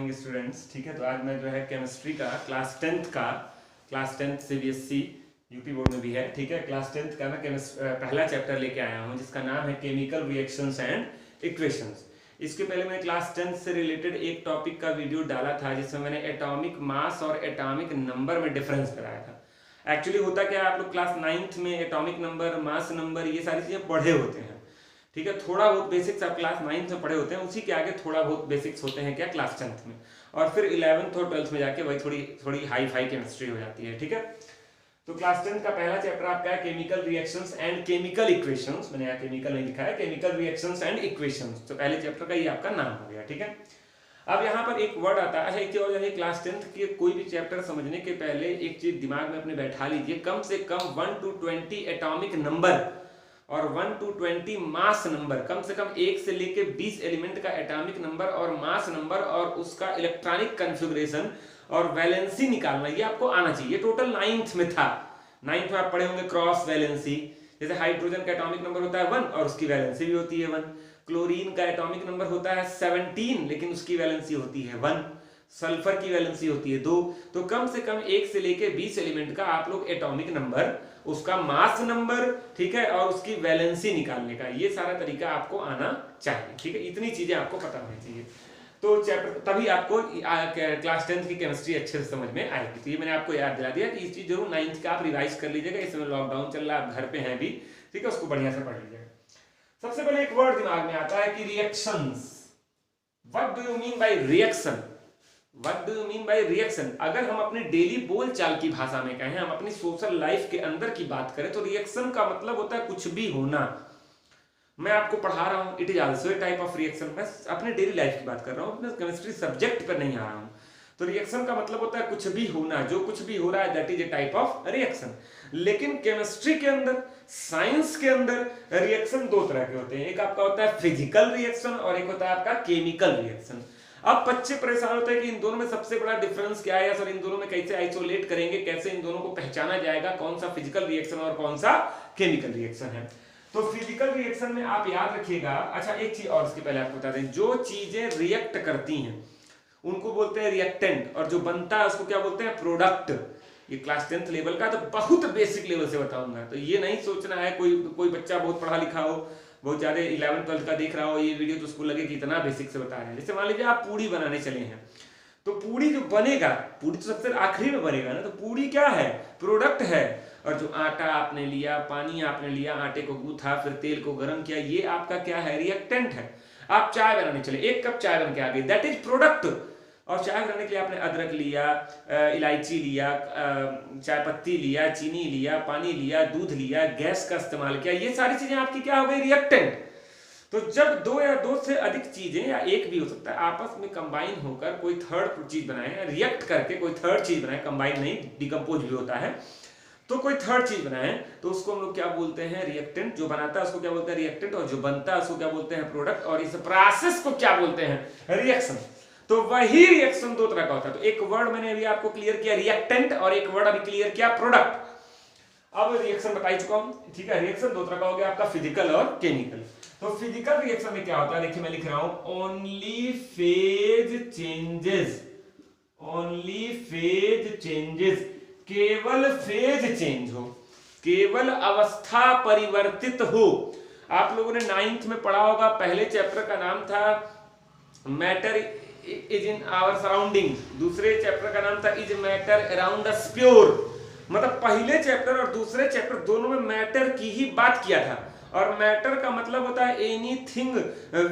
Morning students. ठीक है, तो आज मैं जो है केमिस्ट्री का class tenth CBSE UP board में भी है। ठीक है, क्लास 10th का मैं पहला चैप्टर लेके आया हूँ जिसका नाम है केमिकल रिएक्शंस एंड इक्वेशंस। इसके पहले मैं क्लास 10th से रिलेटेड एक टॉपिक का वीडियो डाला था जिसमें मैंने एटॉमिक मास और एटॉमिक नंबर में डिफरेंस कराया था। एक्चुअली होता क्या है, आप लोग क्लास 9th में एटॉमिक नंबर, मास नंबर, ये सारी चीज़ें पढ़े होते हैं। ठीक है, थोड़ा बहुत बेसिक्स आप क्लास 9th में पढ़े होते हैं, उसी के आगे थोड़ा बहुत बेसिक्स होते हैं क्या क्लास 10th में, और फिर 11th और 12th में जाके वही थोड़ी हाई फाई केमिस्ट्री हो जाती है। ठीक है, तो क्लास 10th का पहला चैप्टर आपका है chemical reactions and chemical equations. मैंने यहाँ केमिकल नहीं लिखा है, केमिकल रिएक्शंस एंड इक्वेशंस। तो पहले चैप्टर का ये आपका नाम हो गया। ठीक है, अब यहाँ पर एक वर्ड आता है। अच्छा, एक और है, क्लास 10th के कोई भी चैप्टर समझने के पहले एक चीज दिमाग में अपने बैठा लीजिए, कम से कम 1 to 20 एटॉमिक नंबर और 1 to 20 मास नंबर, कम से कम 1 से लेके 20 एलिमेंट का एटॉमिक नंबर और मास नंबर और उसका इलेक्ट्रॉनिक कॉन्फ़िगरेशन और वैलेंसी निकालना, ये आपको आना चाहिए। टोटल 9th में था। 9th में आप पढ़े होंगे क्रॉस वैलेंसी, जैसे हाइड्रोजन का एटॉमिक नंबर होता है 1 और उसकी वैलेंसी भी होती है 1। क्लोरीन का एटॉमिक नंबर होता है 17 लेकिन उसकी वैलेंसी होती है 1। सल्फर की वैलेंसी होती है 2। तो कम से कम 1 से लेके 20 एलिमेंट का आप लोग एटॉमिक नंबर, उसका मास नंबर, ठीक है, और उसकी वैलेंसी निकालने का ये सारा तरीका आपको आना चाहिए। ठीक है, इतनी चीजें आपको पता होनी चाहिए, तो चैप्टर तभी आपको क्लास 10th की केमिस्ट्री अच्छे से समझ में आएगी। तो ये मैंने आपको याद दिला दिया कि इस चीज जरूर 9th का आप रिवाइज कर लीजिएगा। इस समय लॉकडाउन चल रहा है, आप घर पे हैं भी, ठीक है, उसको बढ़िया से पढ़ लीजिएगा। सबसे पहले एक वर्ड दिमाग में आता है कि reactions. What do you mean by reaction? What do you mean by reaction? अगर हम अपने डेली बोलचाल की भाषा में कहें, हम अपनी सोशल लाइफ के अंदर की बात करें, तो रिएक्शन का मतलब होता है कुछ भी होना। मैं आपको पढ़ा रहा हूं, it is also A type of reaction. मैं अपने डेली लाइफ की बात कर रहा हूं, अपने केमिस्ट्री सब्जेक्ट पर नहीं आ रहा हूं। तो रिएक्शन का मतलब होता है कुछ भी होना, जो कुछ भी हो रहा है that is a type of reaction. लेकिन केमिस्ट्री के अंदर, साइंस के अंदर रिएक्शन दो तरह के होते हैं। एक आपका होता है फिजिकल रिएक्शन और एक होता है आपका केमिकल रिएक्शन। अब बच्चे परेशान होते हैं कि इन दोनों में सबसे बड़ा डिफरेंस क्या है, या सर इन दोनों में कैसे आइसोलेट करेंगे, कैसे इन दोनों को पहचाना जाएगा, कौन सा फिजिकल रिएक्शन और कौन सा केमिकल रिएक्शन है। तो फिजिकल रिएक्शन में आप याद रखिएगा। अच्छा, एक चीज और इसके पहले आपको बता दें, जो चीजें रिएक्ट करती हैं उनको बोलते हैं रिएक्टेंट, और जो बनता है उसको क्या बोलते हैं, प्रोडक्ट। ये क्लास 10th लेवल का, तो बहुत बेसिक लेवल से बताऊंगा। तो ये नहीं सोचना है कोई बच्चा बहुत पढ़ा लिखा हो, बहुत ज्यादा 11th 12th का देख रहा हो ये वीडियो, तो उसको लगे कि इतना बेसिक से बता रहे हैं। जैसे मान लीजिए आप पूड़ी बनाने चले हैं, तो पूड़ी जो बनेगा, पूड़ी तो सबसे आखिरी में बनेगा ना, तो पूड़ी क्या है, प्रोडक्ट है। और जो आटा आपने लिया, पानी आपने लिया, आटे को गूथा, फिर तेल को गर्म किया, ये आपका क्या है, रिएक्टेंट है। आप चाय बनाने चले, 1 कप चाय बन के आ गई, दैट इज प्रोडक्ट। और चाय बनाने के लिए आपने अदरक लिया, इलायची लिया, चाय पत्ती लिया, चीनी लिया, पानी लिया, दूध लिया, गैस का इस्तेमाल किया, ये सारी चीजें आपकी क्या हो गई, रिएक्टेंट। तो जब 2 या 2 से अधिक चीजें, या एक भी हो सकता है, आपस में कंबाइन होकर कोई थर्ड चीज बनाए, रिएक्ट करके कोई थर्ड चीज बनाए, कंबाइन नहीं, डिकम्पोज भी होता है, तो कोई थर्ड चीज बनाए, तो उसको हम लोग क्या बोलते हैं, रिएक्टेंट। जो बनाता है उसको क्या बोलते हैं, रिएक्टेंट, और जो बनता है उसको क्या बोलते हैं, प्रोडक्ट। और इस प्रोसेस को क्या बोलते हैं, रिएक्शन। तो वही रिएक्शन 2 तरह का होता है। तो एक वर्ड मैंने अभी आपको क्लियर किया, रिएक्टेंट, और एक वर्ड अभी क्लियर किया, प्रोडक्ट। अब रिएक्शन बता ही चुका हूं, ठीक है। रिएक्शन 2 तरह का हो गया आपका, फिजिकल और केमिकल। तो फिजिकल रिएक्शन में क्या होता है, देखिए मैं लिख रहा हूं, only phase changes, only phase changes, केवल फेज चेंज हो, केवल अवस्था परिवर्तित हो। आप लोगों ने 9th में पढ़ा होगा, पहले चैप्टर का नाम था matter is in our surrounding, दूसरे चैप्टर का नाम था is matter around us pure. मतलब पहले चैप्टर और दूसरे चैप्टर दोनों में मैटर की ही बात किया था। और मैटर का मतलब होता है anything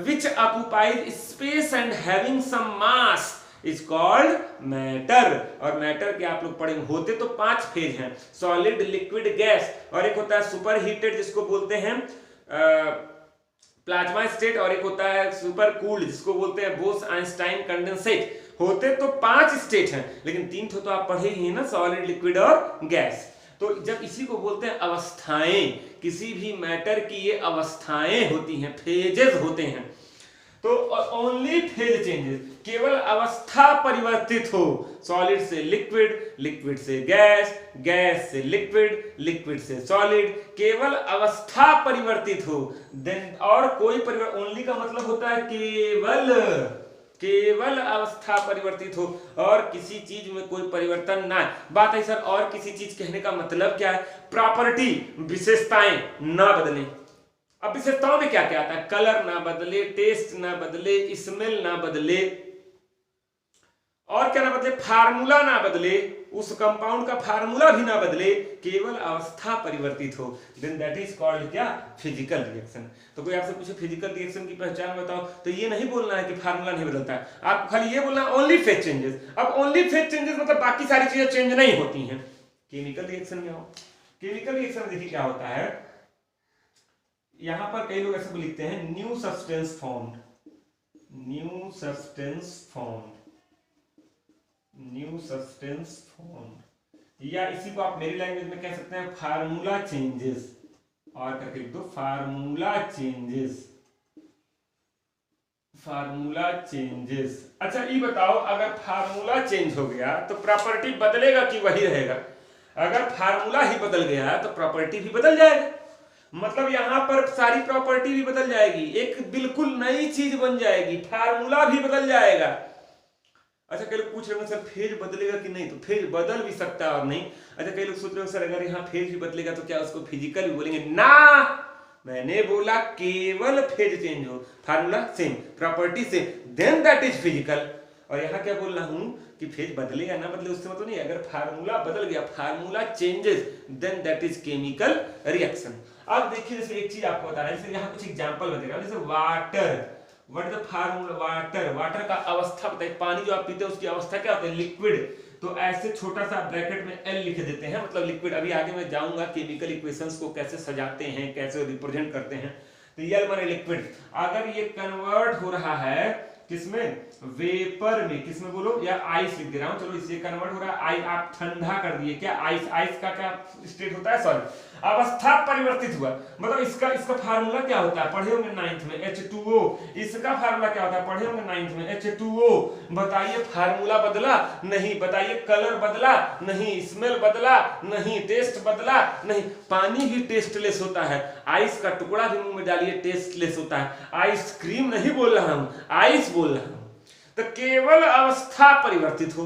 which occupies space and having some mass is called matter. और मैटर के आप लोग पढ़ेंगे, होते तो 5 फेज हैं, सॉलिड, लिक्विड, गैस, और एक होता है सुपर हीटेड जिसको बोलते हैं प्लाज्मा स्टेट, और एक होता है सुपर कूल्ड जिसको बोलते हैं बोस आइंस्टाइन कंडेंसेट। होते तो 5 स्टेट हैं, लेकिन 3 तो आप पढ़े ही हैं ना, सॉलिड, लिक्विड और गैस। तो जब इसी को बोलते हैं अवस्थाएं, किसी भी मैटर की ये अवस्थाएं होती हैं, फेजेस होते हैं। तो ओनली फेज चेंजेस, केवल अवस्था परिवर्तित हो, सॉलिड से लिक्विड, लिक्विड से गैस, गैस से लिक्विड, लिक्विड से सॉलिड, केवल अवस्था परिवर्तित हो। देन और कोई परिवर्तन, ओनली का मतलब होता है केवल, केवल अवस्था परिवर्तित हो और किसी चीज में कोई परिवर्तन ना आए। बात है सर, और किसी चीज कहने का मतलब क्या है? प्रॉपर्टी, विशेषताएं ना बदले। अब विशेषताओं में क्या क्या आता है? कलर ना बदले, टेस्ट ना बदले, स्मेल ना बदले, और क्या ना बदले? फार्मूला ना बदले, उस कंपाउंड का फार्मूला भी ना बदले, केवल अवस्था परिवर्तित हो, देन दैट इज कॉल्ड क्या? Physical reaction. तो कोई आपसे पूछे फिजिकल रिएक्शन की पहचान बताओ, तो ये नहीं बोलना है कि फार्मूला नहीं बदलता है, आपको खाली ये बोलना है ओनली फेज चेंजेस। अब ओनली फेज चेंजेस मतलब बाकी सारी चीजें चेंज नहीं होती हैं। केमिकल रिएक्शन में हो, केमिकल रिएक्शन में देखिए क्या होता है, यहां पर कई लोग ऐसे लिखते हैं new substance formed, new substance formed, new substance formed, या इसी को आप मेरी लैंग्वेज में कह सकते हैं फार्मूला चेंजेस, और करके लिख दो फार्मूला चेंजेस, फार्मूला चेंजेस। अच्छा ये बताओ, अगर फार्मूला चेंज हो गया तो प्रॉपर्टी बदलेगा कि वही रहेगा? अगर फार्मूला ही बदल गया तो प्रॉपर्टी भी बदल जाएगा, मतलब यहां पर सारी प्रॉपर्टी भी बदल जाएगी, एक बिल्कुल नई चीज बन जाएगी, फार्मूला भी बदल जाएगा। अच्छा कई लोग पूछ रहे हैं सर फेज बदलेगा कि नहीं, तो फेज बदल भी सकता है और नहीं। अच्छा कई लोग सोच रहे हो सर अगर यहाँ फेज भी बदलेगा तो क्या उसको फिजिकल भी बोलेंगे? ना, मैंने बोला केवल फेज चेंज हो, formula same, property same, then that is physical. और यहाँ क्या बोल रहा हूं कि फेज बदले या ना बदले उससे मतलब नहीं, अगर फार्मूला बदल गया, formula changes, then that is chemical reaction. अब देखिए जैसे एक चीज आपको बता रहा है, जैसे यहाँ कुछ एग्जांपल बताएगा, जैसे water, what is the formula? Water, water का अवस्था बताइए, पानी जो आप पीते हैं उसकी अवस्था क्या होता है? लिक्विड। तो ऐसे छोटा सा ब्रैकेट में एल लिख देते हैं, मतलब लिक्विड। अभी आगे मैं जाऊंगा केमिकल इक्वेशंस को कैसे सजाते हैं, कैसे रिप्रेजेंट करते हैं। तो एल माने लिक्विड, अगर ये कन्वर्ट हो रहा है किसमें? वेपर में, किसमें बोलो? या आइस लिख दे रहा हूं, चलो इससे कन्वर्ट हो रहा है आइस, आप ठंडा कर दिए क्या? आइस, आइस का क्या स्टेट होता है? सॉरी, अवस्था परिवर्तित हुआ, मतलब इसका फार्मूला क्या होता है? पढ़े होंगे 9th में, H2O। इसका फार्मूला क्या होता है? पढ़े होंगे 9th में, H2O। बताइए फार्मूला बदला? नहीं। बताइए कलर बदला? नहीं। स्मेल बदला? नहीं। टेस्ट बदला? नहीं। पानी भी टेस्टलेस होता है, आइस का टुकड़ा भी मुंह में डालिए टेस्टलेस होता है। आइसक्रीम नहीं बोल रहा हूं, आइस बोल रहा हूं। तो केवल अवस्था परिवर्तित हो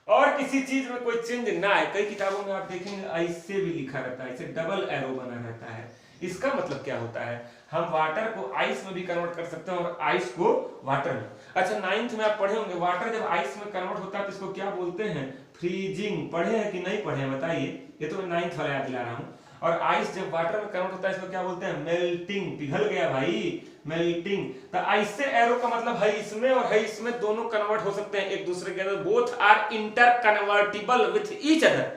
और किसी चीज में कोई चेंज ना आए। कई किताबों में आप देखेंगे आइस से भी लिखा रहता है, इसे डबल एरो बना रहता है। इसका मतलब क्या होता है? हम वाटर को आइस में भी कन्वर्ट कर सकते हैं और आइस को वाटर में। अच्छा 9th में आप पढ़े होंगे, वाटर जब आइस में कन्वर्ट होता है तो इसको क्या बोलते हैं? फ्रीजिंग। पढ़े हैं कि नहीं पढ़े हैं बताइए? ये तो मैं 9th वाला याद दिला रहा हूं। और आइस जब वाटर में कन्वर्ट होता है इसको क्या बोलते हैं? मेल्टिंग। पिघल गया भाई, मेल्टिंग। तो ऐसे एरो का मतलब है इसमें और है इसमें, दोनों कन्वर्ट हो सकते हैं एक दूसरे के अंदर, both are inter convertible with each other.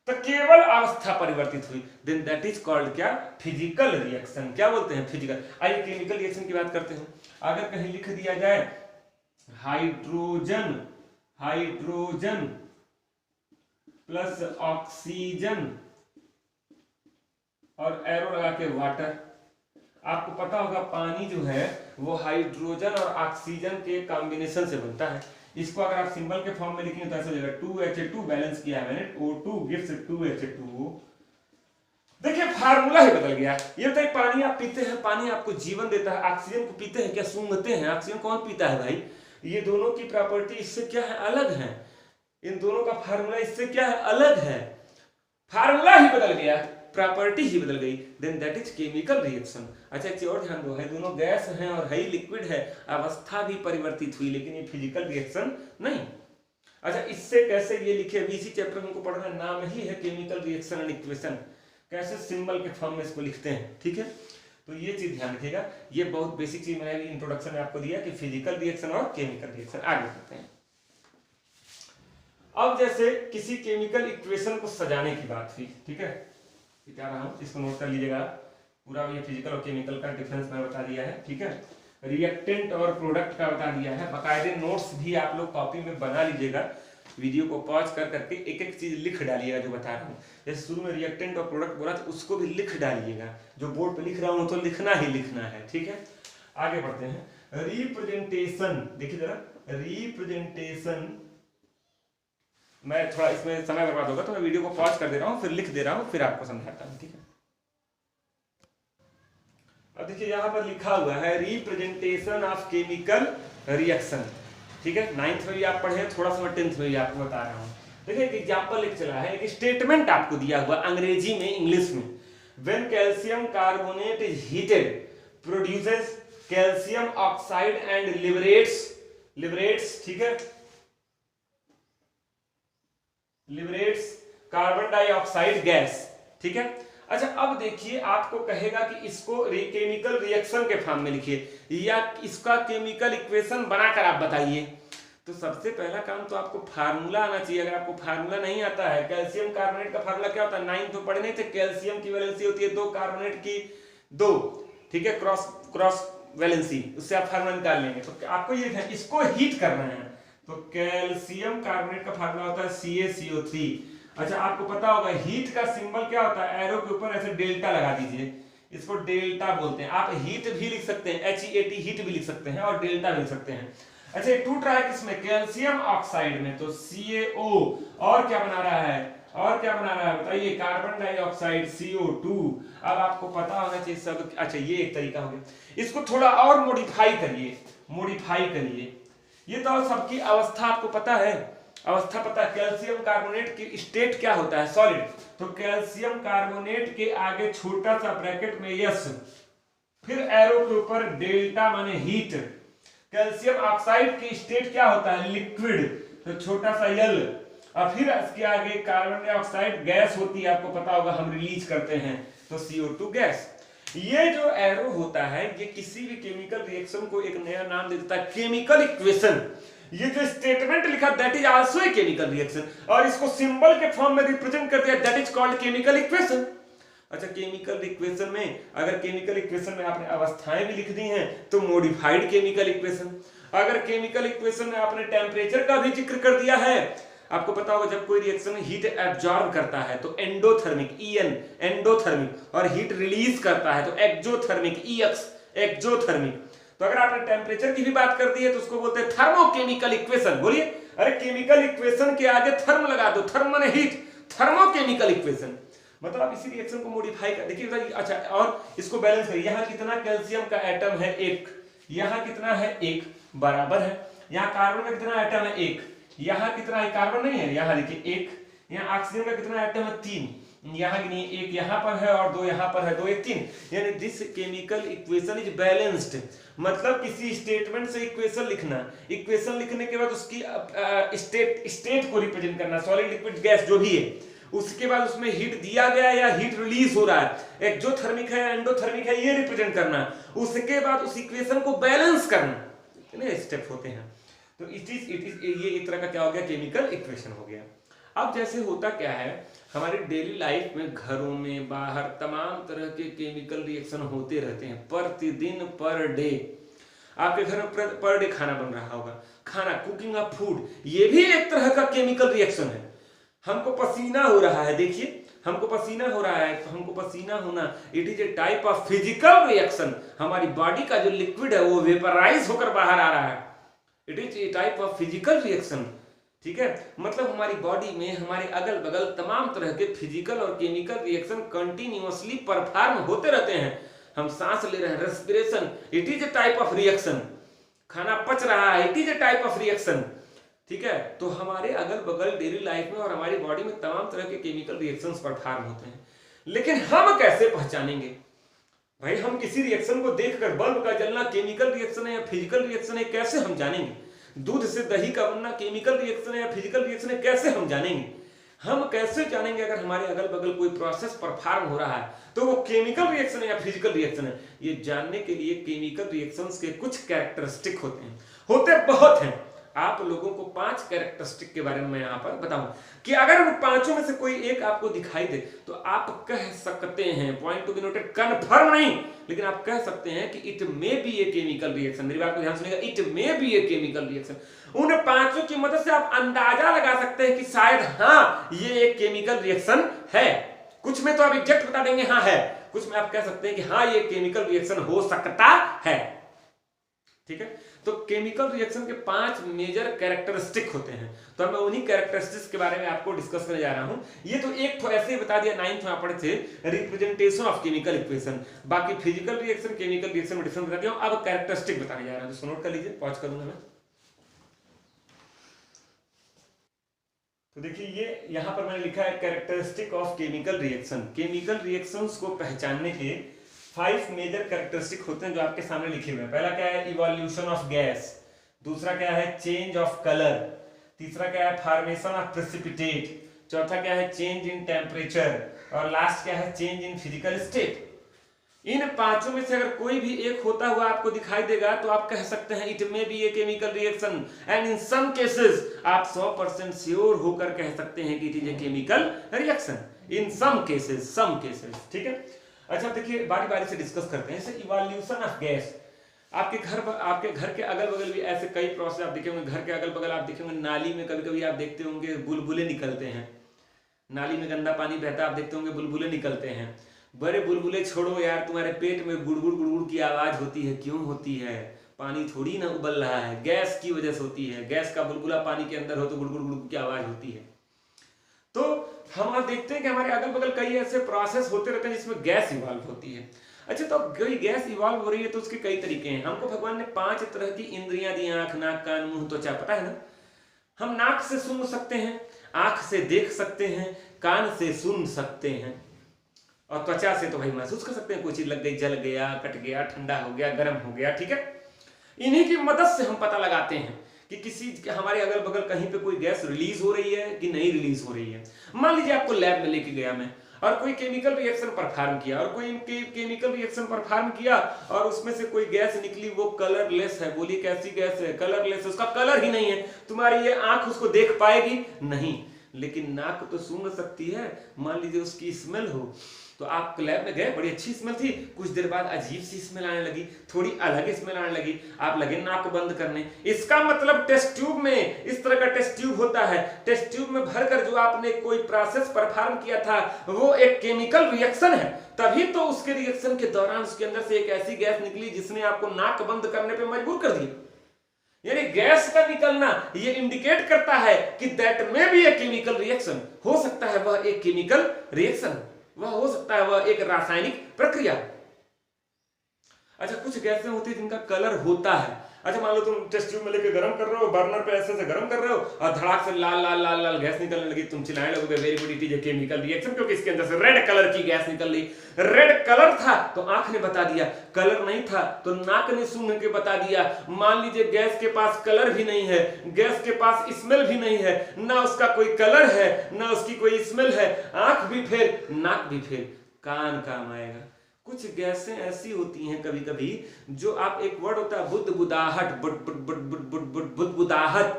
तो केवल अवस्था परिवर्तित हुई, देन दैट इज कॉल्ड क्या? Physical reaction. क्या बोलते हैं? फिजिकल। आइए केमिकल रिएक्शन की बात करते हैं। अगर कहीं लिख दिया जाए हाइड्रोजन, हाइड्रोजन प्लस ऑक्सीजन और एरो लगा के वाटर, आपको पता होगा पानी जो है वो हाइड्रोजन और ऑक्सीजन के कॉम्बिनेशन से बनता है। इसको अगर आप सिंबल के फॉर्म में लिखेंगे तो ऐसा हो जाएगा 2H2 बैलेंस किया है मैंने, O2 गिव्स 2H2O। देखिए फार्मूला ही बदल गया। ये बताइए पानी आप पीते हैं, पानी आपको जीवन देता है, ऑक्सीजन को पीते हैं क्या? सूंघते हैं, ऑक्सीजन कौन पीता है भाई? ये दोनों की प्रॉपर्टी इससे क्या है? अलग है। इन दोनों का फार्मूला इससे क्या है? अलग है। फार्मूला ही बदल गया, प्रॉपर्टी ही बदल गई, then that is chemical reaction. अच्छा एक चीज और ध्यान दो, है दोनों गैस हैं और है लिक्विड है, अवस्था भी परिवर्तित हुई, लेकिन ये फिजिकल रिएक्शन नहीं। अच्छा इससे कैसे ये लिखे? अभी इसी चैप्टर में हमको पढ़ना, नाम ही है केमिकल रिएक्शन एंड इक्वेशन, कैसे सिंबल के फॉर्म में इसको लिखते हैं। ठीक है, तो ये चीज ध्यान रखिएगा। ये बहुत बेसिक चीज मैंने इंट्रोडक्शन में आपको दिया कि फिजिकल रिएक्शन और केमिकल रिएक्शन। आगे बढ़ते हैं। अब जैसे किसी केमिकल इक्वेशन को सजाने की बात हुई, ठीक है, क्या रहा हूं, इसको नोट कर लीजिएगा। पूरा ये फिजिकल और केमिकल का डिफरेंस मैंने बता दिया है। ठीक है, रिएक्टेंट और प्रोडक्ट का बता दिया है। बाकायदे नोट्स भी आप लोग कॉपी में बना लीजिएगा, वीडियो को पॉज कर करके एक एक चीज लिख डालिएगा जो बता रहा हूँ। जैसे शुरू में रिएक्टेंट और प्रोडक्ट बोला तो उसको भी लिख डालिएगा, जो बोर्ड पे लिख रहा हूँ तो लिखना ही लिखना है। ठीक है, आगे बढ़ते हैं। रिप्रेजेंटेशन देखिए जरा, रिप्रेजेंटेशन, मैं थोड़ा इसमें समय बर्बाद होगा तो मैं वीडियो को पॉज कर दे रहा हूँ, फिर लिख दे रहा हूँ, फिर आपको समझाता हूँ। ठीक है, अब देखिए यहाँ पर लिखा हुआ है रिप्रेजेंटेशन ऑफ केमिकल रिएक्शन, ठीक है। 9th में भी आप पढ़े, थोड़ा सा मैं 10th में भी आपको बता रहा हूँ। देखिए एक एग्जाम्पल एक चला है, एक स्टेटमेंट आपको दिया हुआ अंग्रेजी में, इंग्लिश में, when calcium carbonate is heated produces calcium oxide and liberates, ठीक है, लिबरेट्स कार्बन डाइऑक्साइड गैस, ठीक है। अच्छा अब देखिए आपको कहेगा कि इसको केमिकल रिएक्शन के फॉर्म में लिखिए या इसका केमिकल इक्वेशन बनाकर आप बताइए। तो सबसे पहला काम तो आपको फार्मूला आना चाहिए। अगर आपको फार्मूला नहीं आता है, कैल्शियम कार्बोनेट का फार्मूला क्या होता है, 9th में पढ़े नहीं थे, कैल्शियम की वैलेंसी होती है 2, कार्बोनेट की 2, ठीक है, क्रॉस वैलेंसी, उससे आप फार्मूला निकाल लेंगे। तो आपको ये है, इसको हीट करना है, तो कैल्शियम कार्बोनेट का फार्मूला होता है CaCO3। अच्छा आपको पता होगा हीट का सिंबल क्या होता है, एरो के ऊपर ऐसे डेल्टा लगा दीजिए, इसको डेल्टा बोलते हैं। आप हीट भी लिख सकते हैं, HEAT हीट भी लिख सकते हैं और डेल्टा भी लिख सकते हैं। अच्छा ये टूट रहा है किसमें, कैल्शियम ऑक्साइड में, तो CaO, और क्या बना रहा है, बताइए, कार्बन डाइऑक्साइड CO2। अब आपको पता होना चाहिए सब। अच्छा ये एक तरीका हो गया, इसको थोड़ा और मॉडिफाई करिए। ये तो सबकी अवस्था आपको पता है, कैल्शियम कार्बोनेट की स्टेट क्या होता है, सॉलिड। तो कैल्शियम कार्बोनेट के आगे छोटा सा ब्रैकेट में S, फिर एरो के ऊपर डेल्टा माने हीट। कैल्शियम ऑक्साइड की स्टेट क्या होता है, लिक्विड, तो छोटा सा L, और फिर इसके आगे कार्बन डाइऑक्साइड गैस होती है, आपको पता होगा हम रिलीज करते हैं, तो CO2 गैस। ये जो एरो होता है ये किसी भी केमिकल रिएक्शन को एक नया नाम दे देता है, केमिकल इक्वेशन। ये जो स्टेटमेंट लिखा that is also a chemical reaction, और इसको सिंबल के फॉर्म में रिप्रेजेंट कर दिया, that is called chemical equation. अच्छा केमिकल इक्वेशन में, अगर केमिकल इक्वेशन में आपने अवस्थाएं भी लिख दी हैं तो मॉडिफाइड केमिकल इक्वेशन। अगर केमिकल इक्वेशन में आपने टेम्परेचर का भी जिक्र कर दिया है, आपको पता होगा जब कोई रिएक्शन हीट एब्जॉर्ब करता है तो एंडोथर्मिक, एंडोथर्मिक, और हीट रिलीज करता है तो एक्सोथर्मिक, एक्सोथर्मिक। तो अगर आपने टेम्परेचर की भी बात कर दी है तो उसको बोलते हैं थर्मोकेमिकल इक्वेशन। बोलिए, अरे केमिकल इक्वेशन के आगे थर्म लगा दो, थर्म माने हीट, थर्मोकेमिकल इक्वेशन। मतलब आप इसी रिएक्शन को मॉडिफाई कर देखिए। अच्छा और इसको बैलेंस करिए, यहाँ कितना कैल्शियम का एटम है 1, यहाँ कितना है 1, बराबर है। यहाँ कार्बन का कितना एटम है 1, यहाँ कितना है, कार्बन नहीं है, यहाँ देखिए 1। यहाँ ऑक्सीजन का कितना एटम है 3, यहाँ की नहीं, 1 यहाँ पर है और 2 यहाँ पर है, 2 1 3। यानी this chemical equation is balanced. मतलब किसी स्टेटमेंट से इक्वेशन लिखना, इक्वेशन लिखने के बाद उसकी स्टेट को रिप्रेजेंट करना, सॉलिड लिक्विड गैस जो भी है, उसके बाद उसमें हीट दिया गया या हीट रिलीज हो रहा है, एक्सोथर्मिक है एंडोथर्मिक है, ये रिप्रेजेंट करना। उसके बाद उस इक्वेशन को बैलेंस करना, इतने स्टेप होते हैं। तो ये एक तरह का क्या हो गया, केमिकल इक्वेशन हो गया। अब जैसे होता क्या है, हमारी डेली लाइफ में, घरों में, बाहर तमाम तरह के केमिकल रिएक्शन होते रहते हैं प्रतिदिन, पर डे। आपके घर में पर डे खाना बन रहा होगा, खाना, कुकिंग ऑफ फूड, ये भी एक तरह का केमिकल रिएक्शन है। हमको पसीना हो रहा है, देखिए हमको पसीना हो रहा है, तो हमको पसीना होना it is A type of physical reaction. हमारी बॉडी का जो लिक्विड है वो वेपराइज होकर बाहर आ रहा है, it is A type of physical reaction. ठीक है, मतलब हमारी बॉडी में, हमारे अगल बगल तमाम तरह के फिजिकल और केमिकल रिएक्शन कंटिन्यूअसली परफॉर्म होते रहते हैं। हम सांस ले रहे हैं, respiration, it is A type of reaction. खाना पच रहा है, it is A type of reaction. ठीक है, तो हमारे अगल बगल डेली लाइफ में और हमारी बॉडी में तमाम तरह के केमिकल रिएक्शंस परफॉर्म होते हैं। लेकिन हम कैसे पहचानेंगे भाई, हम किसी रिएक्शन को देखकर बल्ब का जलना केमिकल रिएक्शन है या फिजिकल रिएक्शन है, कैसे हम जानेंगे? दूध से दही का बनना केमिकल रिएक्शन है या फिजिकल रिएक्शन है, कैसे हम जानेंगे? हम कैसे जानेंगे अगर हमारे अगल बगल कोई प्रोसेस परफॉर्म हो रहा है तो वो केमिकल रिएक्शन है या फिजिकल रिएक्शन है? ये जानने के लिए केमिकल रिएक्शंस के कुछ कैरेक्टरिस्टिक होते हैं, होते बहुत हैं। आप लोगों को 5 कैरेक्टरिस्टिक के बारे में मैं यहाँ पर बताऊं कि अगर उन 5 में से कोई एक आपको दिखाई दे तो आप कह सकते हैं, point to be noted, confirm नहीं, लेकिन आप कह सकते हैं कि it may be a chemical reaction. मेरी बात को ध्यान सुनिएगा, it may be a chemical reaction. उन 5 की मदद से आप अंदाजा लगा सकते हैं कि शायद हाँ ये एक केमिकल रिएक्शन है। कुछ में तो आप एग्जैक्ट बता देंगे हाँ है, कुछ में आप कह सकते हैं कि हाँ ये केमिकल रिएक्शन हो सकता है। ठीक है, तो केमिकल रिएक्शन के 5 मेजर कैरेक्टरिस्टिक होते हैं, तो मैं उन्हीं कैरेक्टरिस्टिक्स के बारे में आपको डिस्कस करने जा रहा हूं। ये तो एक तो ऐसे ही बता दिया 9th में आप पढ़े थे रिप्रेजेंटेशन ऑफ केमिकल इक्वेशन, बाकी फिजिकल रिएक्शन केमिकल रिएक्शन में डिफरेंस बता दिया हूं। अब कैरेक्टरिस्टिक बताने जा रहा हूं, तो नोट कर लीजिए, पॉज करूंगा मैं। तो देखिए ये यहां पर मैंने लिखा है characteristic of chemical reaction. Chemical reactions को पहचानने के 5 मेजर कैरेक्टरिस्टिक होते हैं जो आपके सामने लिखे हुए हैं। पहला क्या है, इवोल्यूशन ऑफ गैस। दूसरा क्या है, चेंज ऑफ कलर। तीसरा क्या है, फॉर्मेशन ऑफ प्रेसिपिटेट। चौथा क्या है, चेंज इन टेम्परेचर। और लास्ट क्या है, चेंज इन फिजिकल स्टेट। इन पांचों में से अगर कोई भी एक होता हुआ आपको दिखाई देगा तो आप कह सकते हैं it may be a chemical reaction, and in some cases आप 100% श्योर होकर कह सकते हैं कि it is a chemical reaction in some cases, ठीक है। अच्छा देखिए बारी बारी से डिस्कस करते हैं। जैसे इवोल्यूशन ऑफ गैस, आपके घर के अगल बगल भी ऐसे कई प्रोसेस आप देखे होंगे। घर के अगल बगल आप देखे होंगे नाली में कभी कभी आप देखते होंगे बुलबुले निकलते हैं, नाली में गंदा पानी बहता आप देखते होंगे बुलबुले निकलते हैं। बड़े बुलबुले छोड़ो यार, तुम्हारे पेट में गुड़गुड़ गुड़गुड़ की आवाज होती है, क्यों होती है? पानी थोड़ी ना उबल रहा है, गैस की वजह से होती है। गैस का बुलबुला पानी के अंदर हो तो गुड़गुड़ गुड़गुड़ की आवाज होती है। तो हम आप देखते हैं कि हमारे अगल बगल कई ऐसे प्रोसेस होते रहते हैं जिसमें गैस इवॉल्व होती है। अच्छा तो कोई गैस इवॉल्व हो रही है तो उसके कई तरीके हैं। हमको भगवान ने 5 तरह की इंद्रियां दी, आंख नाक कान मुंह त्वचा, पता है ना। हम नाक से सूंघ सकते हैं, आंख से देख सकते हैं, कान से सुन सकते हैं, और त्वचा से तो भाई महसूस कर सकते हैं, कोई चीज लग गई, जल गया, कट गया, ठंडा हो गया, गर्म हो गया, ठीक है। इन्हीं की मदद से हम पता लगाते हैं कि किसी हमारे अगल बगल कहीं पे कोई गैस रिलीज हो रही है कि नहीं रिलीज हो रही है। मान लीजिए आपको लैब में लेके गया मैं, और कोई केमिकल रिएक्शन परफॉर्म किया, और कोई केमिकल रिएक्शन परफॉर्म किया और उसमें से कोई गैस निकली, वो कलरलेस है। बोलिए कैसी गैस है? कलरलेस है, उसका कलर ही नहीं है। तुम्हारी ये आंख उसको देख पाएगी नहीं, लेकिन नाक तो सूंघ सकती है। मान लीजिए उसकी स्मेल हो, तो आप लैब में गए, बड़ी अच्छी स्मेल थी, कुछ देर बाद अजीब सी स्मेल आने लगी, थोड़ी अलग स्मेल आने लगी, आप लगे नाक बंद करने। इसका मतलब टेस्ट ट्यूब में इस तरह का टेस्ट ट्यूब होता है, टेस्ट ट्यूब में भरकर जो आपने कोई प्रोसेस परफॉर्म किया था वो एक केमिकल रिएक्शन है। तभी तो उसके रिएक्शन के दौरान उसके अंदर से एक ऐसी गैस निकली जिसने आपको नाक बंद करने पर मजबूर कर दिया। यानी गैस का निकलना ये इंडिकेट करता है कि दैट में भी एक केमिकल रिएक्शन हो सकता है, वह एक केमिकल रिएक्शन, वह हो सकता है वह एक रासायनिक प्रक्रिया। अच्छा कुछ गैसें होती है जिनका कलर होता है। अच्छा मान लो तुम टेस्ट ट्यूब में लेके गर्म कर रहे हो, बर्नर पे ऐसे गर्म कर रहे हो, और धड़ाक से लाल लाल लाल लाल गैस निकलने लगी, तुम चिल्लाने लगोगे very good it is a chemical reaction, क्योंकि इसके अंदर से रेड कलर की गैस निकल रही। रेड कलर था तो आंख ने बता दिया, कलर नहीं था तो नाक ने सूंघ के बता दिया। मान लीजिए गैस के पास कलर भी नहीं है, गैस के पास स्मेल भी नहीं है, ना उसका कोई कलर है ना उसकी कोई स्मेल है, आंख भी फेल नाक भी फेल, कान काम आएगा। कुछ गैसें ऐसी होती हैं कभी कभी जो आप, एक वर्ड होता है बुदबुदाहट, बुदबुदाहट,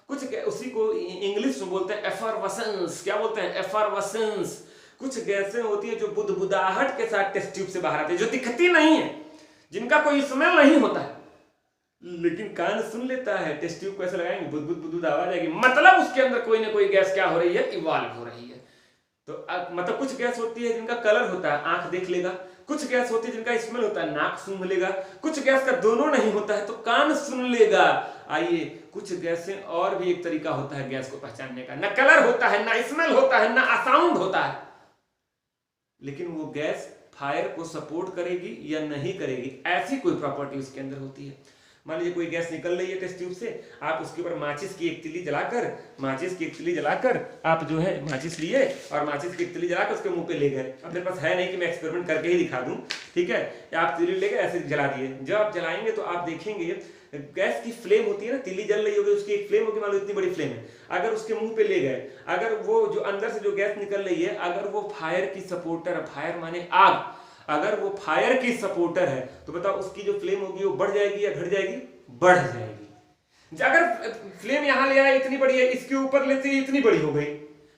कुछ उसी को इंग्लिश में बोलते हैं एफरवेसेंस। क्या बोलते हैं? एफरवेसेंस। कुछ गैसें होती हैं जो बुदबुदाहट के साथ टेस्ट ट्यूब से बाहर आती है, जो दिखती नहीं है, जिनका कोई स्मेल नहीं होता है, लेकिन कान सुन लेता है। टेस्ट ट्यूब को ऐसे लगाएंगे, बुदबुद बुदबुद आवाज आएगी, मतलब उसके अंदर कोई ना कोई गैस क्या हो रही है, इवॉल्व हो रही है। तो मतलब कुछ गैस होती है जिनका कलर होता है, आंख देख लेगा, कुछ गैस होती है जिनका स्मेल होता है, नाक सूंघ लेगा, कुछ गैस का दोनों नहीं होता है तो कान सुन लेगा। आइए कुछ गैसें और भी एक तरीका होता है गैस को पहचानने का, ना कलर होता है, ना स्मेल होता है, ना साउंड होता है, लेकिन वो गैस फायर को सपोर्ट करेगी या नहीं करेगी, ऐसी कोई प्रॉपर्टी उसके अंदर होती है। मान लीजिए कोई गैस निकल रही है टेस्ट ट्यूब से, आप उसके ऊपर माचिस की एक तिल्ली जलाकर आप जो है माचिस लिए और माचिस की एक तिल्ली जलाकर उसके मुंह पे ले गए। अब मेरे पास है नहीं कि मैं एक्सपेरिमेंट करके ही दिखा दूं, ठीक है। आप तिल्ली ले गए, ऐसे जला दिए। जब आप जलाएंगे तो आप देखेंगे गैस की फ्लेम होती है ना, तिल्ली जल रही होगी, उसकी एक फ्लेम होगी, मान लो इतनी बड़ी फ्लेम है, अगर उसके मुंह पे ले गए, अगर वो जो अंदर से जो गैस निकल रही है, अगर वो फायर की सपोर्टर, फायर माने आग, अगर वो फायर की सपोर्टर है तो बताओ उसकी जो फ्लेम होगी वो बढ़ जाएगी या घट जाएगी? बढ़ जाएगी। अगर फ्लेम यहां ले आए इतनी बड़ी है, इसके ऊपर लेते ही इतनी बड़ी हो गई,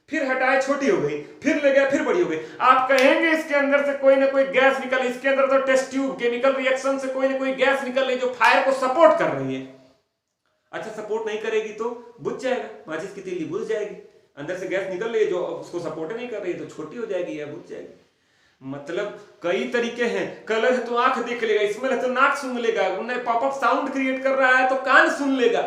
फिर हटाए छोटी हो गई, फिर ले गया फिर बड़ी हो गई, आप कहेंगे इसके अंदर से कोई ना कोई गैस निकल, इसके अंदर तो टेस्ट ट्यूब केमिकल रिएक्शन से कोई ना कोई गैस निकल रही जो फायर को सपोर्ट कर रही है। अच्छा सपोर्ट नहीं करेगी तो बुझ जाएगा, माचिस की तीली बुझ जाएगी। अंदर से गैस निकल रही है जो उसको सपोर्ट नहीं कर रही है तो छोटी हो जाएगी या बुझ जाएगी। मतलब कई तरीके हैं। कलर है तो आंख देख लेगा, स्मेल है तो नाक सूंघ लेगा, पॉपअप साउंड क्रिएट कर रहा है तो कान सुन लेगा।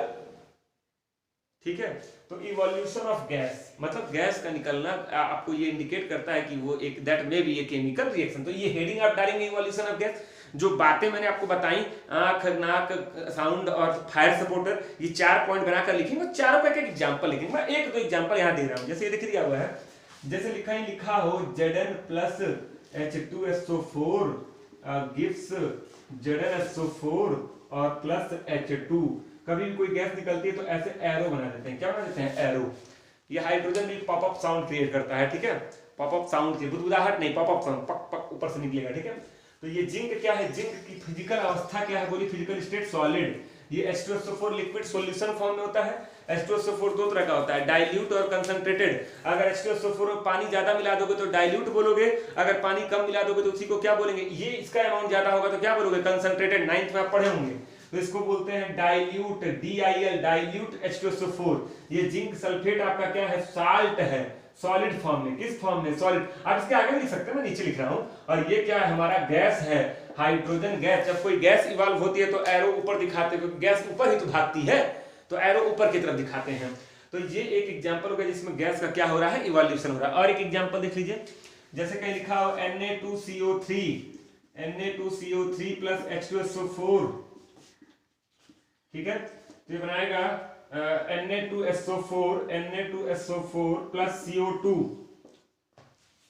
ठीक है, तो इवोल्यूशन ऑफ गैस मतलब गैस का निकलना आपको ये इंडिकेट करता है कि वो एक that may be a chemical reaction. तो ये हेडिंग आप डालेंगे इवोल्यूशन ऑफ गैस। जो बातें मैंने आपको बताई, आंख, नाक, साउंड और फायर सपोर्टर, ये 4 पॉइंट बनाकर लिखेंगे और चारों का एक एग्जांपल लिखेंगे। मैं एक दो एग्जांपल यहां दे रहा हूं, जैसे ये देख दिया हुआ है, जैसे लिखा हो Zn plus H2SO4 gives ZnSO4 और प्लस H2। कभी भी कोई गैस निकलती है तो ऐसे एरो बना देते हैं। क्या बना देते हैं? एरो। ये हाइड्रोजन भी पॉपअप साउंड क्रिएट करता है। ठीक है, पॉपअप साउंड की बुदबुदाहट नहीं, पॉपअप साउंड, पक पक ऊपर से निकलेगा। ठीक है, तो ये जिंक क्या है? जिंक की फिजिकल अवस्था क्या है? बोली फिजिकल स्टेट सॉलिड। ये H2SO4 लिक्विड सॉल्यूशन फॉर्म में होता है। H2SO4 दो तरह का होता है, डाइल्यूट और कंसंट्रेटेड। अगर H2SO4 में पानी ज्यादा मिला दोगे तो डाइल्यूट बोलोगे, अगर पानी कम मिला दोगे तो उसी को क्या बोलेंगे? ये इसका अमाउंट ज्यादा होगा तो क्या बोलोगे? कंसंट्रेटेड। 9th में आप पढ़े होंगे। तो इसको बोलते हैं डाइल्यूट, DIL, डाइल्यूट H2SO4। ये जिंक सल्फेट आपका क्या है? साल्ट है, सॉलिड फॉर्म में। किस फॉर्म में? सॉलिड। आप इसके आगे लिख सकते हैं, मैं नीचे लिख रहा हूं। और ये क्या है? हमारा गैस है, हाइड्रोजन गैस। जब कोई गैस इवॉल्व होती है तो एरो ऊपर दिखाते हैं, क्योंकि गैस ऊपर ही तो भागती है, तो एरो ऊपर की तरफ दिखाते हैं। तो ये एक एग्जांपल हो गया जिसमें गैस का क्या हो रहा है? इवोल्यूशन हो रहा है। और एक एग्जांपल देख लीजिए, जैसे कहीं लिखा हो Na2CO3 प्लस H2SO4। ठीक है, तो ये बनाएगा Na2SO4 plus CO2,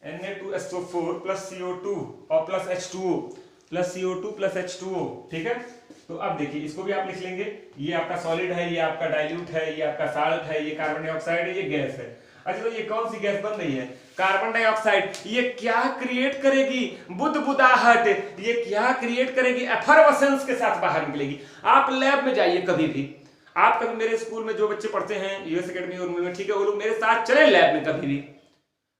Na2SO4 plus CO2 और plus H2O, plus CO2 plus H2O। ठीक है, तो अब देखिए इसको भी आप लिख लेंगे। ये आपका सॉलिड है, ये आपका डाइल्यूट है, ये आपका साल्ट है, ये कार्बन डाइऑक्साइड है, ये गैस है। अच्छा, तो ये कौन सी गैस बन रही है? Carbon dioxide. ये क्या क्रिएट करेगी? बुदबुदाहट। ये क्या क्रिएट करेगी? एफरवेसेंस के साथ बाहर निकलेगी। आप लैब में जाइए कभी भी, आप कभी मेरे स्कूल में जो बच्चे पढ़ते हैं यूएस एकेडमी और में, ठीक है, वो लोग मेरे साथ चले लैब में कभी भी,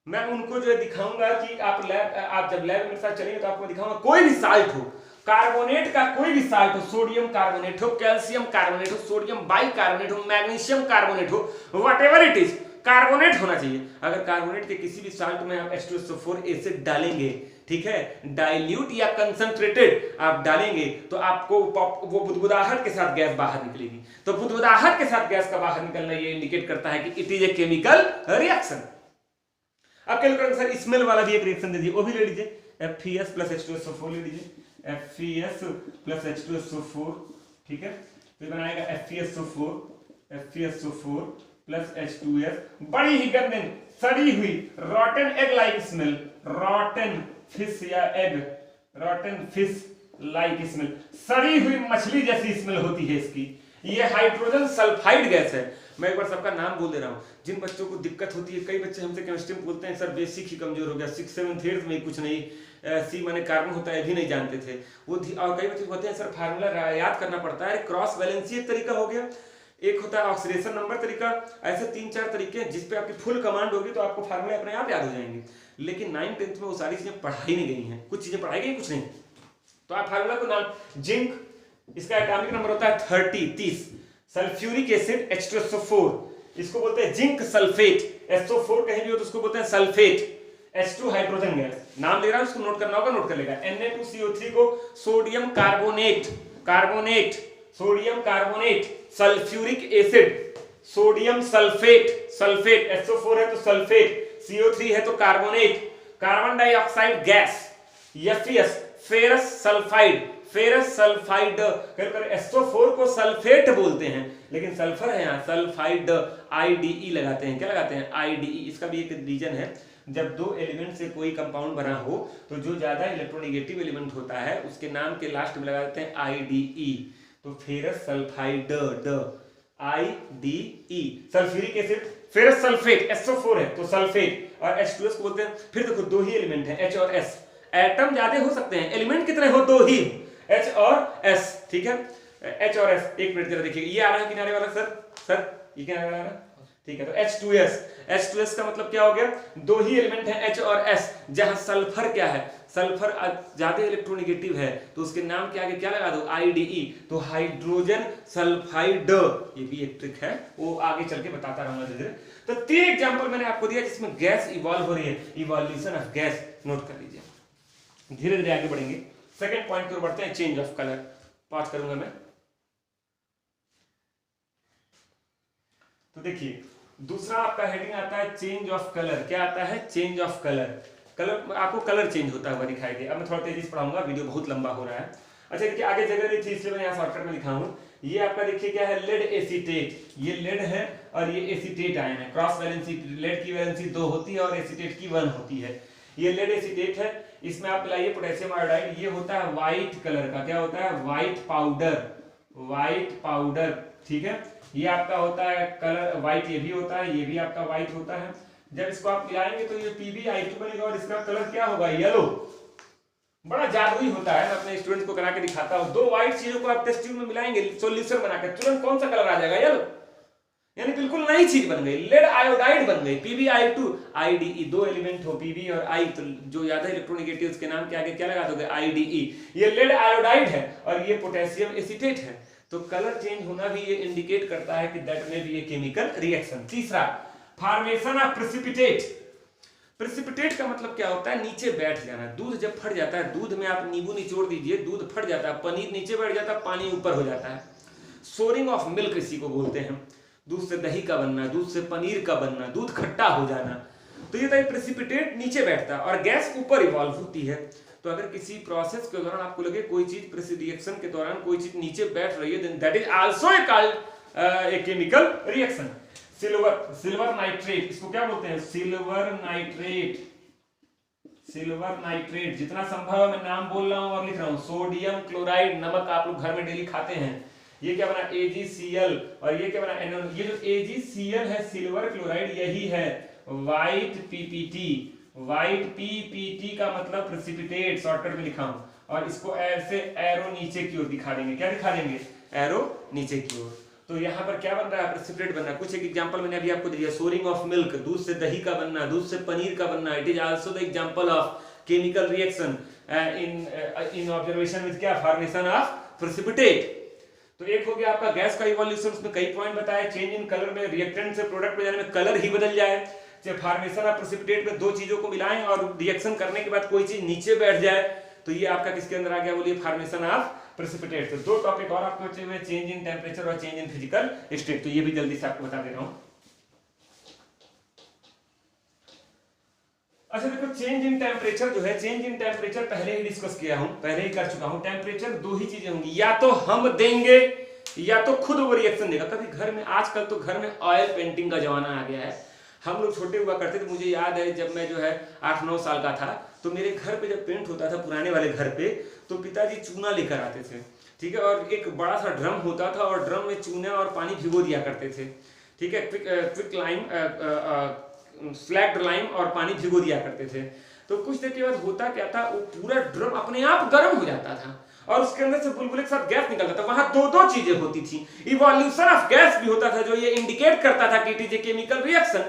मैं उनको जो दिखाऊंगा कि आप जब लैब में मेरे साथ चलेंगे तो आपको दिखाऊंगा कोई भी साल्ट हो, कार्बोनेट का कोई भी साल्ट हो, सोडियम कार्बोनेट हो, कैल्शियम कार्बोनेट हो, सोडियम बाइकार्बोनेट हो, मैग्नीशियम कार्बोनेट हो, व्हाटएवर इट इज, कार्बोनेट होना चाहिए। अगर कार्बोनेट के किसी भी साल्ट में आप H2SO4 एसिड डालेंगे, ठीक है, डाइल्यूट या कंसंट्रेटेड आप डालेंगे, तो आपको वो बुदबुदाहट के साथ गैस बाहर निकलेगी। तो बुदबुदाहट के साथ गैस का बाहर निकलना ये इंडिकेट करता है कि it is a chemical reaction. अब क्या सर स्मेल वाला भी एक रिएक्शन दे दीजिए, वो भी ले लीजिए। FeS प्लस H2SO4 ले लीजिए, FeS प्लस H2SO4। ठीक है, तो ये बनाएगा FeSO4 प्लस H2S। बड़ी ही गंदी सड़ी हुई rotten egg like smell, rotten fish या egg, rotten fish like smell, सड़ी हुई मछली जैसी स्मेल होती है इसकी। ये हाइड्रोजन सल्फाइड गैस है। मैं एक बार सबका नाम बोल दे रहा हूँ। जिन बच्चों को दिक्कत होती है, कई बच्चे हमसे केमिस्ट्री में बोलते हैं सर बेसिक ही कमजोर हो गया, 6th 7th 8th में कुछ नहीं, सी माने कार्बन होता है भी नहीं जानते थे वो। और कई बच्चे बोलते हैं सर फार्मूला याद करना पड़ता है। क्रॉस वैलेंसी एक तरीका हो गया, एक होता है ऑक्सीडेशन नंबर तरीका। ऐसे 3-4 तरीके हैं जिस पे आपकी फुल कमांड होगी तो आपको फार्मूले अपने आप याद हो जाएंगे। लेकिन 9th 10th में वो सारी चीजें पढ़ाई नहीं गई हैं, कुछ चीजें पढ़ाई गई, कुछ नहीं। तो आप फार्मूला को नाम जिंक, इसका एटॉमिक नंबर होता है 30। सल्फ्यूरिक एसिड H2SO4, इसको बोलते हैं जिंक सल्फेट। SO4 कहीं भी हो तो उसको बोलते हैं सल्फेट। H2 हाइड्रोजन गैस, नाम ले रहा हूं, उसको नोट करना होगा, नोट कर लेगा। Na2CO3 को sodium carbonate, sodium carbonate, sulphuric acid, sodium sulphate, SO4 है तो सल्फेट, CO3 है तो carbonate, carbon dioxide gas, FeS ferrous sulphide. SO4 को सल्फेट बोलते हैं, लेकिन सल्फर है यहाँ सल्फाइड, IDE लगाते हैं। क्या लगाते हैं? IDE। इसका भी एक रीजन है, जब दो एलिमेंट से कोई कंपाउंड बना हो तो जो ज्यादा इलेक्ट्रोनेगेटिव एलिमेंट होता है उसके नाम के लास्ट में लगा देते हैं IDE। तो ferrous sulphide, IDE। Sulphuric acid, ferrous sulphate, SO4 है तो सल्फेट, और H2S को बोलते हैं। फिर देखो दो ही एलिमेंट है, H और S। एटम ज्यादा हो सकते हैं, एलिमेंट कितने हो? दो ही, H और S। ठीक है, H और S। एक मिनट जरा देखिए, ये आ रहा है किनारे वाला सर ये क्या आ रहा है? ठीक है, तो H2S का मतलब क्या हो गया? दो ही एलिमेंट है H और S। जहां सल्फर क्या है? सल्फर ज्यादा इलेक्ट्रोनेगेटिव है तो उसके नाम के आगे क्या लगा दो? IDE। तो हाइड्रोजन सल्फाइड, ये भी एक ट्रिक है, वो आगे चल के बताता रहूंगा धीरे। तो 3 एग्जांपल मैंने आपको दिया जिसमें गैस इवॉल्व हो रही है, इवोल्यूशन ऑफ गैस, नोट कर लीजिए। धीरे धीरे आगे बढ़ेंगे। सेकंड पॉइंट की ओर बढ़ते हैं, चेंज ऑफ कलर। पॉज करूंगा मैं। तो देखिए दूसरा आपका हेडिंग आता है चेंज ऑफ कलर। क्या आता है? Change of colour. कलर, आपको कलर चेंज होता हुआ दिखाई दे। अब मैं थोड़ा तेजी से पढ़ाऊंगा, वीडियो बहुत लंबा हो रहा है। अच्छा देखिए आगे जगह नहीं थी इसलिए मैं यहाँ शॉर्टकट में लिखा हूँ। ये आपका देखिए क्या है, लेड एसीटेट। ये लेड है और ये एसीटेट आयन है। क्रॉस वैलेंसी, लेड की वैलेंसी 2 होती है और एसीटेट की 1 होती है। ये लेड एसीटेट है। इसमें आप मिलाइए पोटेशियम आयोडाइड। ये होता है व्हाइट कलर का। क्या होता है? White powder. व्हाइट पाउडर, ठीक है। ये आपका होता है कलर व्हाइट, ये भी होता है, ये भी आपका व्हाइट होता है। जब इसको आप मिलाएंगे तो ये PbI2 बनेगा और इसका कलर क्या होगा? येलो। बड़ा जादुई होता है, मैं अपने स्टूडेंट्स को करा के दिखाता हूं। 2 व्हाइट चीजों को आप टेस्ट ट्यूब में मिलाएंगे सॉल्यूशन बनाकर, तुरंत कौन सा कलर आ जाएगा? येलो। यानी बिल्कुल नई चीज बन गई, लेड आयोडाइड बन गई। PbI2 IDE, 2 एलिमेंट हो Pb और I, तो जो याद है इलेक्ट्रोनेगेटिव उसके नाम के आगे क्या लगा दोगे? IDE। ये लेड आयोडाइड है और ये पोटेशियम एसीटेट है। तो कलर चेंज होना भी ये इंडिकेट करता है कि दैट में भी ये केमिकल रिएक्शन। तीसरा, फॉर्मेशन ऑफ प्रेसिपिटेट। प्रेसिपिटेट का मतलब क्या होता है? नीचे बैठ जाना। दूध जब फट जाता है, दूध में आप नींबू निचोड़ दीजिए, दूध फट जाता है, पनीर नीचे बैठ जाता है, पानी ऊपर हो जाता है। सोरिंग ऑफ मिल्क इसी को बोलते हैं। दूध से दही का बनना, दूध से पनीर का बनना, दूध खट्टा हो जाना, तो ये प्रेसिपिटेट नीचे बैठता है और गैस ऊपर इवॉल्व होती है। तो अगर किसी प्रोसेस के दौरान आपको लगे कोई चीज रिएक्शन के दौरान कोई चीज नीचे बैठ रही है, then that is also a chemical reaction. Silver nitrate, इसको क्या बोलते हैं? Silver nitrate. सिल्वर नाइट्रेट, जितना संभव है मैं नाम बोल रहा हूं और लिख रहा हूं। सोडियम क्लोराइड, नमक आप लोग घर में डेली खाते हैं। ये क्या बना? AgCl। और ये क्या बना? एनोन। ये जो AgCl है सिल्वर क्लोराइड, यही है व्हाइट PPT। व्हाइट PPT का मतलब प्रेसिपिटेट, शॉर्टकट में लिखा हूं। और इसको ऐसे एरो नीचे की ओर दिखा देंगे। क्या दिखा देंगे? एरो नीचे की ओर। तो यहाँ पर क्या बन रहा है? प्रेसिपिटेट बन रहा है। कुछ एक एग्जांपल मैंने अभी आपको दिया। सोरिंग ऑफ मिल्क, दूध से दही का बनना, दूध से पनीर का बनना। It is also the example of chemical reaction in observation with क्या? Formation of precipitate. तो एक हो गया आपका गैस का इवोल्यूशन, उसमें कई पॉइंट बताए। चेंज इन कलर में रिएक्टेंट से प्रोडक्ट में जाने में कलर ही बदल जाए। फॉर्मेशन ऑफ प्रेसिपिटेट में 2 चीजों को मिलाएं और रिएक्शन करने के बाद कोई चीज नीचे बैठ जाए, तो ये आपका किसके अंदर आ गया? बोलिए, फॉर्मेशन ऑफ प्रेसिपिटेट। तो 2 टॉपिक और आपके बचे हुए, चेंज इन टेम्परेचर और चेंज इन फिजिकल स्टेट। तो ये भी जल्दी से आपको बता दे रहा हूं। अच्छा देखो, चेंज इन टेम्परेचर जो है, चेंज इन टेम्परेचर पहले ही डिस्कस किया हूं, पहले ही कर चुका हूं। टेम्परेचर 2 ही चीजें होंगी, या तो हम देंगे या तो खुद वो रिएक्शन देगा। कभी घर में, आजकल तो घर में ऑयल पेंटिंग का जमाना आ गया है। हम लोग छोटे हुआ करते थे, मुझे याद है जब मैं जो है 8-9 साल का था, तो मेरे घर पे जब पेंट होता था, पुराने वाले घर पे, तो पिताजी चूना लेकर आते थे, ठीक है। और एक बड़ा सा ड्रम होता था और ड्रम में चूना और पानी भिगो दिया करते थे, ठीक है। क्विक लाइम, स्लैक्ड लाइम और पानी भिगो दिया करते थे। तो कुछ देर के बाद होता क्या था, वो पूरा ड्रम अपने आप गर्म हो जाता था और उसके अंदर से बुलबुले के साथ गैस निकलता था। वहां 2 चीजें होती थी। इवोल्यूशन ऑफ गैस भी होता था, जो ये इंडिकेट करता था कि it is a chemical reaction.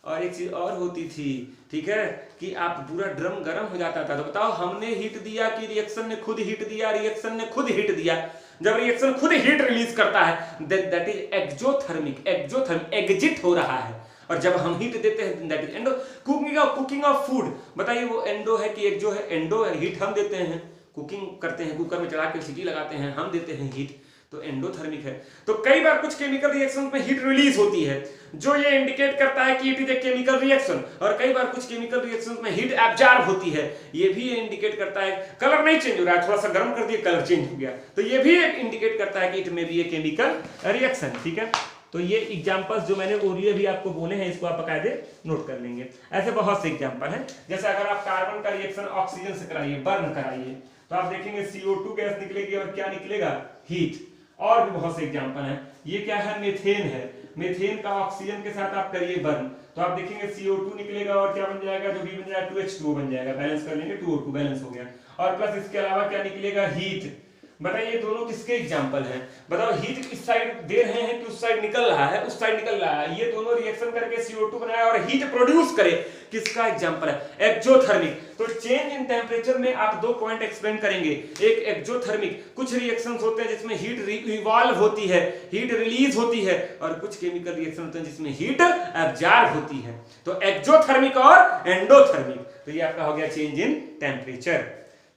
और एक चीज और होती थी, ठीक है, कि आप पूरा ड्रम गर्म हो जाता था। तो बताओ, हमने हीट दिया कि रिएक्शन ने खुद हीट दिया? रिएक्शन ने खुद हीट दिया। जब रिएक्शन खुद हीट रिलीज करता है, that is exothermic. Exothermic, exit हो रहा है। और जब हम हीट देते हैं, that is endo. Cooking of food, बताइए वो एंडो है कि एक्सो है? एंडो है। हीट हम देते हैं, कुकिंग करते हैं, कुकर में चढ़ा के सीटी लगाते हैं, हम देते हैं हीट, तो एंडोथर्मिक है। तो कई बार कुछ केमिकल रिएक्शन में हीट रिलीज होती है, जो ये इंडिकेट करता है कि it is a chemical reaction. और कई बार कुछ केमिकल रिएक्शन में हीट एब्जॉर्ब होती है, ये भी इंडिकेट करता है। कलर नहीं चेंज हो रहा है, थोड़ा सा गर्म कर दिए, कलर चेंज हो गया, तो ये भी इंडिकेट करता है कि इट में भी ए केमिकल रिएक्शन, ठीक है। तो ये एग्जांपल्स जो मैंने ओरियो भी आपको बोले हैं, इसको आप बकायदे नोट कर लेंगे। ऐसे बहुत से एग्जांपल हैं। जैसे अगर आप कार्बन का रिएक्शन ऑक्सीजन से कराइए, बर्न कराइए, तो आप देखेंगे CO2 गैस निकलेगी और क्या निकलेगा? हीट। और भी बहुत से एग्जांपल हैं। ये क्या है? मीथेन है। मीथेन का ऑक्सीजन के साथ आप करिए बर्न, तो आप देखेंगे CO2 निकलेगा और क्या बन जाएगा? जो भी बन जाएगा 2H2O बन जाएगा। बैलेंस कर लेंगे, 2O2 बैलेंस हो गया। और प्लस इसके अलावा क्या निकलेगा? हीट। बताइए दोनों किसके एग्जांपल हैं? बताओ, हीट किस साइड दे रहे हैं कि उस साइड निकल रहा है? उस साइड निकल रहा है। ये दोनों रिएक्शन करके CO2 बनाया और हीट प्रोड्यूस करे, किसका एग्जांपल है? एक्सोथर्मिक। तो चेंज इन टेम्परेचर में आप 2 पॉइंट एक्सप्लेन करेंगे। एक एक्सोथर्मिक, कुछ रिएक्शंस होते हैं जिसमें हीट इवॉल्व होती है, हीट रिलीज होती है, और कुछ केमिकल रिएक्शन होते हैं जिसमें हीट एब्जॉर्ब होती है। तो एक्सोथर्मिक और एंडोथर्मिक। तो ये आपका हो गया चेंज इन टेम्परेचर।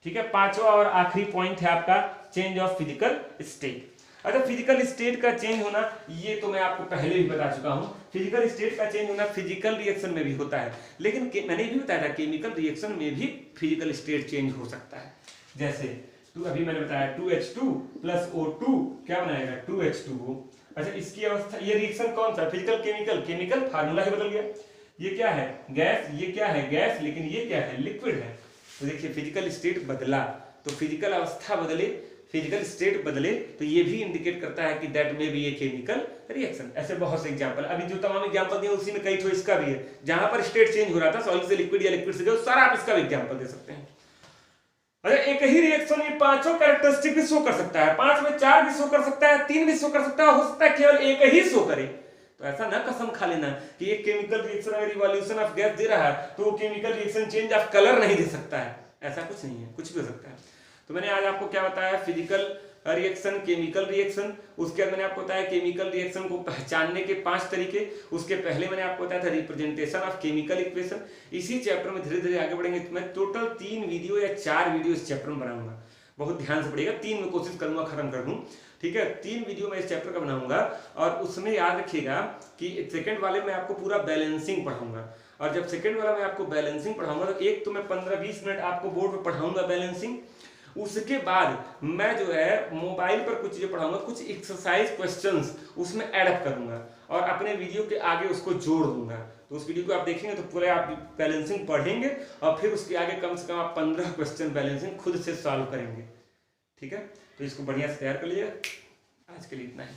ठीक है, पांचवा और आखिरी पॉइंट है आपका चेंज ऑफ फिजिकल स्टेट। अच्छा, फिजिकल स्टेट का चेंज होना ये तो मैं आपको पहले भी बता चुका हूं, फिजिकल स्टेट का चेंज होना फिजिकल रिएक्शन में भी होता है, लेकिन मैंने भी बताया था केमिकल रिएक्शन में भी फिजिकल स्टेट चेंज हो सकता है। जैसे अभी मैंने बताया 2H2 प्लस O2 क्या बनाएगा 2H2O। अच्छा, इसकी अवस्था, ये रिएक्शन कौन सा, फिजिकल केमिकल, केमिकल फार्मूला ही बदल गया। ये क्या है गैस, ये क्या है गैस, लेकिन ये क्या है लिक्विड है। तो देखिए फिजिकल स्टेट बदला तो फिजिकल अवस्था बदले, फिजिकल स्टेट बदले तो ये भी इंडिकेट करता है कि दैट में भी ये केमिकल रिएक्शन। ऐसे बहुत से एग्जांपल, अभी जो तमाम एग्जांपल दिए उसी में कई ठो इसका भी है, जहां पर स्टेट चेंज हो रहा था सॉलिड से लिक्विड या लिक्विड से गैस, सारा आप इसका भी एग्जांपल दे सकते हैं। अच्छा, एक ही रिएक्शन में पांचों कैरेक्टरिस्टिक भी शो कर सकता है, 5 में 4 भी शो कर सकता है, 3 भी शो कर सकता है, हो सकता है केवल एक ही शो करे। तो ऐसा ना कसम खा लेना कि एक केमिकल रिएक्शन अगर इवोल्यूशन ऑफ गैस दे रहा है तो वो chemical reaction change of colour नहीं दे सकता है, ऐसा कुछ नहीं है, कुछ भी हो सकता है। तो मैंने आज आपको क्या बताया, फिजिकल रिएक्शन, केमिकल रिएक्शन, उसके बाद मैंने आपको बताया केमिकल रिएक्शन को पहचानने के 5 तरीके, उसके पहले मैंने आपको बताया था रिप्रेजेंटेशन ऑफ केमिकल इक्वेशन। इसी चैप्टर में धीरे धीरे आगे बढ़ेंगे, तो मैं टोटल 3 वीडियो या 4 वीडियो इस चैप्टर में बनाऊंगा, बहुत ध्यान से पड़ेगा, 3 में कोशिश करूंगा खत्म कर दूं, ठीक है। 3 वीडियो मैं इस चैप्टर का बनाऊंगा और उसमें याद रखिएगा कि सेकंड वाले में आपको पूरा बैलेंसिंग पढ़ाऊंगा, और जब सेकंड वाला मैं आपको बैलेंसिंग पढ़ाऊंगा तो एक तो मैं 15-20 मिनट आपको बोर्ड पे पढ़ाऊंगा बैलेंसिंग, उसके बाद मैं जो है मोबाइल पर कुछ चीजें पढ़ाऊंगा, कुछ एक्सरसाइज क्वेश्चंस उसमें ऐड करूंगा और अपने वीडियो के आगे उसको जोड़ दूंगा। तो उस वीडियो को आप देखेंगे तो पूरे आप बैलेंसिंग पढ़ेंगे और फिर उसके आगे कम से कम आप 15 क्वेश्चन बैलेंसिंग खुद से सॉल्व करेंगे, ठीक है। तो इसको बढ़िया से तैयार कर लीजिएगा। आज के लिए इतना ही।